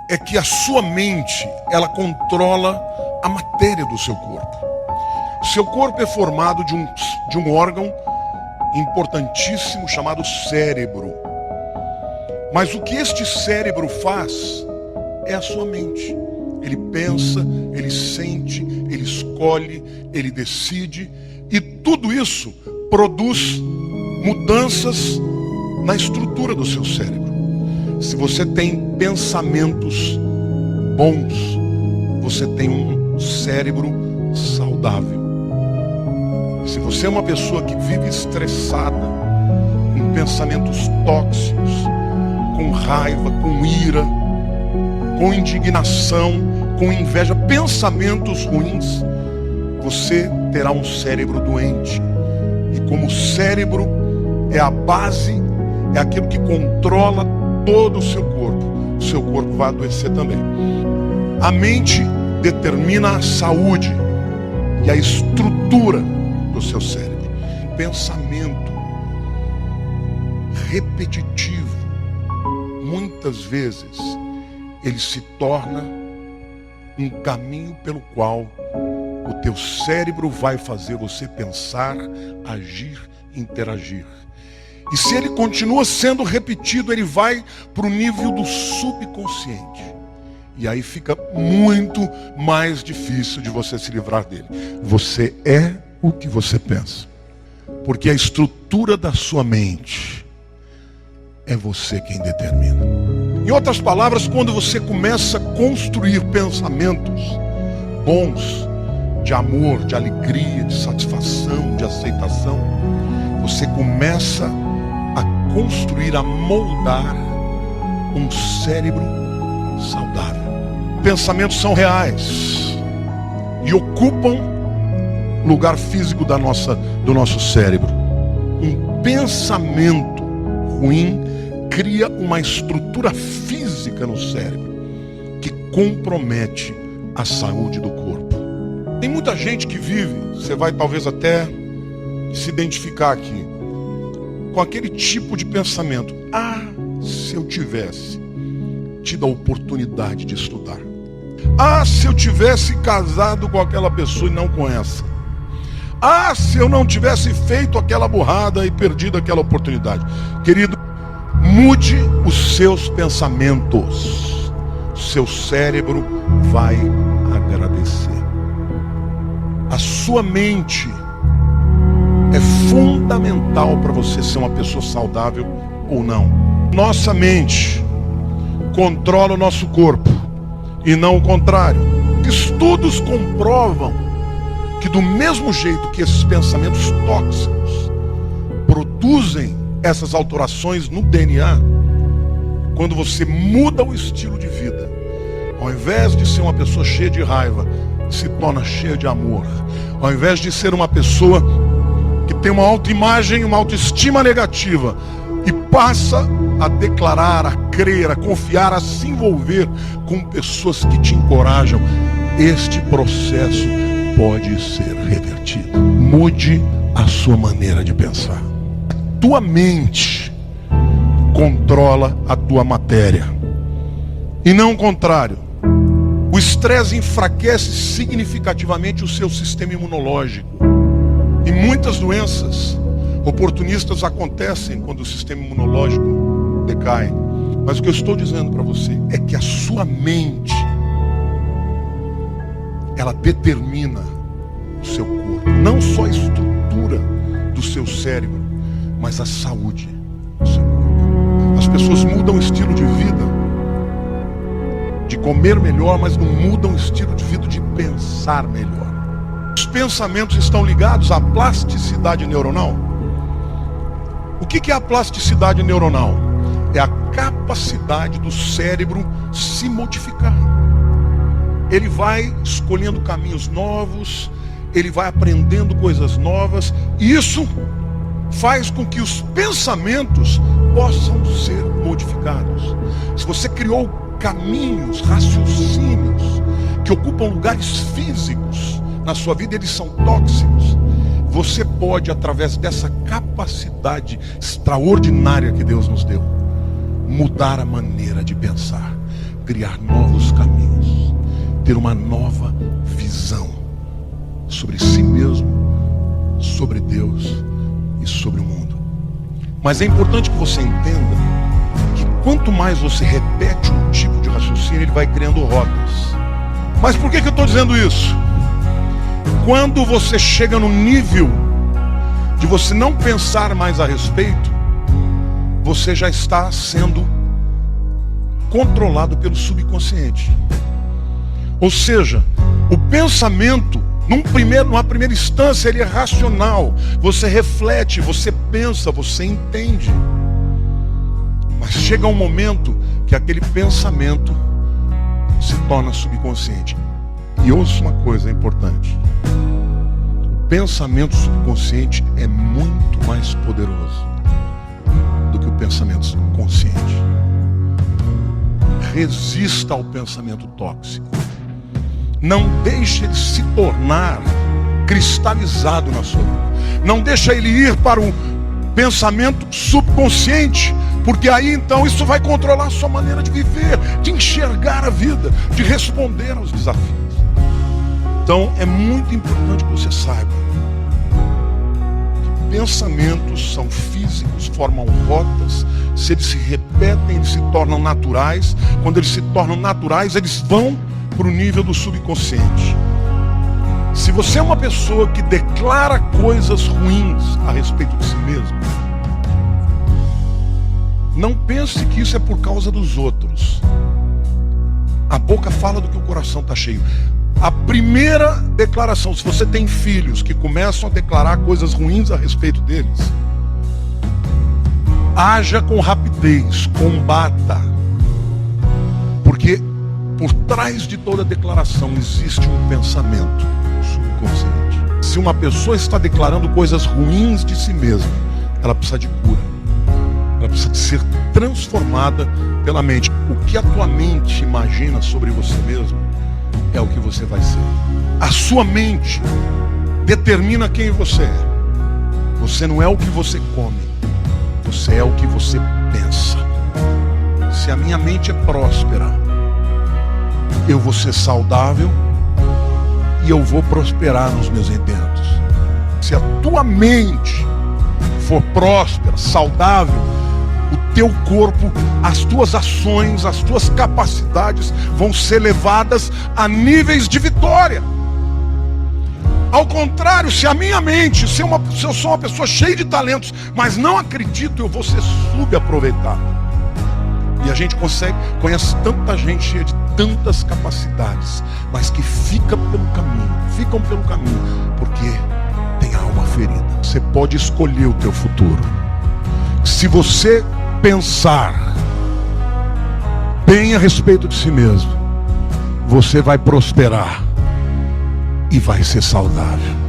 é que a sua mente, ela controla a matéria do seu corpo. Seu corpo é formado de um órgão importantíssimo chamado cérebro. Mas o que este cérebro faz é a sua mente. Ele pensa, ele sente, ele escolhe, ele decide, e tudo isso produz mudanças na estrutura do seu cérebro. Se você tem pensamentos bons, você tem um cérebro saudável. Se você é uma pessoa que vive estressada, com pensamentos tóxicos, com raiva, com ira, com indignação, com inveja, pensamentos ruins, você terá um cérebro doente. E como o cérebro é a base, é aquilo que controla todo o seu corpo vai adoecer também. A mente determina a saúde e a estrutura do seu cérebro. Pensamento repetitivo, muitas vezes, ele se torna um caminho pelo qual o teu cérebro vai fazer você pensar, agir, interagir. E se ele continua sendo repetido, ele vai para o nível do subconsciente. E aí fica muito mais difícil de você se livrar dele. Você é o que você pensa. Porque a estrutura da sua mente é você quem determina. Em outras palavras, quando você começa a construir pensamentos bons, de amor, de alegria, de satisfação, de aceitação, você começa a construir, a moldar um cérebro saudável. Pensamentos são reais e ocupam lugar físico do nosso cérebro. Um pensamento ruim cria uma estrutura física no cérebro que compromete a saúde do corpo. Tem muita gente que vive, você vai talvez até se identificar aqui, com aquele tipo de pensamento: ah, se eu tivesse tido a oportunidade de estudar. Ah, se eu tivesse casado com aquela pessoa e não com essa. Ah, se eu não tivesse feito aquela burrada e perdido aquela oportunidade. Querido, mude os seus pensamentos. Seu cérebro vai agradecer. A sua mente é fundamental para você ser uma pessoa saudável ou não. Nossa mente controla o nosso corpo e não o contrário. Estudos comprovam que do mesmo jeito que esses pensamentos tóxicos produzem essas alterações no DNA, quando você muda o estilo de vida, ao invés de ser uma pessoa cheia de raiva, se torna cheia de amor. Ao invés de ser uma pessoa que tem uma autoimagem, uma autoestima negativa, e passa a declarar, a crer, a confiar, a se envolver com pessoas que te encorajam, este processo pode ser revertido. Mude a sua maneira de pensar. A tua mente controla a tua matéria e não o contrário. O estresse enfraquece significativamente o seu sistema imunológico. E muitas doenças oportunistas acontecem quando o sistema imunológico decai. Mas o que eu estou dizendo para você é que a sua mente, ela determina o seu corpo. Não só a estrutura do seu cérebro, mas a saúde do seu corpo. As pessoas mudam o estilo de vida, de comer melhor, mas não mudam o estilo de vida de pensar melhor. Os pensamentos estão ligados à plasticidade neuronal. O que é a plasticidade neuronal? É a capacidade do cérebro se modificar. Ele vai escolhendo caminhos novos, ele vai aprendendo coisas novas, e isso faz com que os pensamentos possam ser modificados. Se você criou caminhos, raciocínios que ocupam lugares físicos na sua vida, eles são tóxicos. Você pode, através dessa capacidade extraordinária que Deus nos deu, mudar a maneira de pensar. criar novos caminhos, ter uma nova visão sobre si mesmo, sobre Deus e sobre o mundo. Mas é importante que você entenda que quanto mais você repete um tipo de raciocínio, ele vai criando rodas. Mas por que eu estou dizendo isso? Quando você chega no nível de você não pensar mais a respeito, você já está sendo controlado pelo subconsciente. Ou seja, o pensamento, numa primeira instância, ele é racional. Você reflete, você pensa, você entende. Mas chega um momento que aquele pensamento se torna subconsciente. E ouça uma coisa importante. O pensamento subconsciente é muito mais poderoso do que o pensamento consciente. Resista ao pensamento tóxico. Não deixe ele se tornar cristalizado na sua vida. Não deixe ele ir para o pensamento subconsciente, porque aí então isso vai controlar a sua maneira de viver, de enxergar a vida, de responder aos desafios. Então é muito importante que você saiba que pensamentos são físicos, formam rotas. Se eles se repetem, eles se tornam naturais. Quando eles se tornam naturais, eles vão para o nível do subconsciente. Se você é uma pessoa que declara coisas ruins a respeito de si mesmo, não pense que isso é por causa dos outros. A boca fala do que o coração está cheio. A primeira declaração, se você tem filhos que começam a declarar coisas ruins a respeito deles, haja com rapidez, combata. Porque por trás de toda declaração existe um pensamento subconsciente. Se uma pessoa está declarando coisas ruins de si mesma, ela precisa de cura. Ela precisa de ser transformada pela mente. O que a tua mente imagina sobre você mesmo é o que você vai ser. A sua mente determina quem você é. Você não é o que você come, você é o que você pensa. Se a minha mente é próspera, eu vou ser saudável e eu vou prosperar nos meus intentos. Se a tua mente for próspera, saudável, o teu corpo, as tuas ações, as tuas capacidades vão ser levadas a níveis de vitória. Ao contrário, se a minha mente, se eu sou uma pessoa cheia de talentos, mas não acredito, eu vou ser subaproveitado. E a gente conhece tanta gente cheia de tantas capacidades, mas que ficam pelo caminho, porque tem a alma ferida. Você pode escolher o teu futuro. Se você pensar bem a respeito de si mesmo, você vai prosperar e vai ser saudável.